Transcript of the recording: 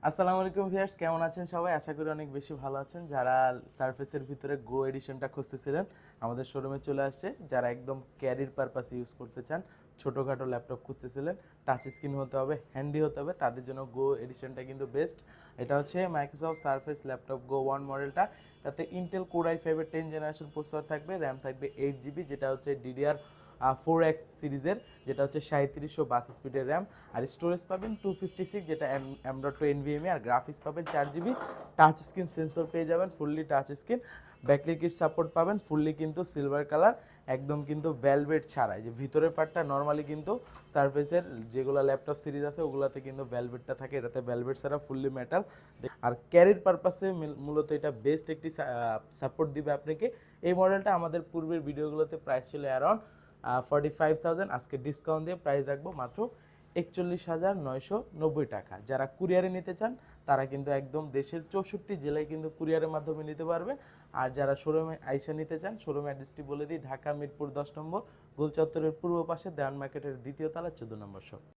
আসসালামু আলাইকুম ভিউয়ার্স, কেমন আছেন সবাই? আশা করি অনেক বেশি ভালো আছেন। যারা সারফেসের ভিতরে গো এডিশনটা খুঁজতেছিলেন আমাদের শোরুমে চলে আসছে। যারা একদম ক্যারির পারপাস ইউজ করতে চান, ছোটোখাটো ল্যাপটপ খুঁজতেছিলেন, টাচ স্ক্রিন হতে হবে, হ্যান্ডি হতে হবে, তাদের জন্য গো এডিশনটা কিন্তু বেস্ট। এটা হচ্ছে মাইক্রোসফট সারফেস ল্যাপটপ গো 1 মডেলটা। তাতে ইন্টেল কোর i5-এর 10 জেনারেশন প্রসেসর থাকবে, র্যাম থাকবে 8 জিবি, যেটা হচ্ছে ডিডিআর 4X সিরিজের, যেটা হচ্ছে 3700 বাস স্পিডের র্যাম। আর স্টোরেজ পাবেন 256, যেটা M.2 NVMe। আর গ্রাফিক্স পাবেন 4 জিবি। টাচ স্ক্রিন সেন্সর পেয়ে যাবেন, fully touch screen. Backlit kit support পাবেন, ফুললি কিন্তু সিলভার কালার, একদম কিন্তু ভেলভেট ছাড়াই। যে ভিতরের পার্টটা নর্মালি কিন্তু সারফেসের যেগুলো ল্যাপটপ সিরিজ আছে ওগুলাতে কিন্তু ভেলভেটটা থাকে, এটাতে ভেলভেট ছাড়া ফুললি মেটাল। আর ক্যারির পারপাসে মূলত এটা বেস্ট একটি সাপোর্ট দিবে আপনাকে। এই মডেলটা আমাদের পূর্বের ভিডিওগুলোতে প্রাইস ছিল অ্যারাউন্ড 45,000, আজকে ডিসকাউন্ট দিয়ে প্রাইস রাখবো মাত্র 41,990 টাকা। যারা কুরিয়ারে নিতে চান তারা কিন্তু একদম দেশের 64 জেলায় কিন্তু কুরিয়ারের মাধ্যমে নিতে পারবেন। আর যারা শোরুমে আইসা নিতে চান, শোরুম অ্যাড্রেসটি বলে দিই, ঢাকা মিরপুর 10 নম্বর, গোল চত্বরের পূর্ব পাশে দেওয়ান মার্কেটের দ্বিতীয় তলা 14 নম্বর শপ।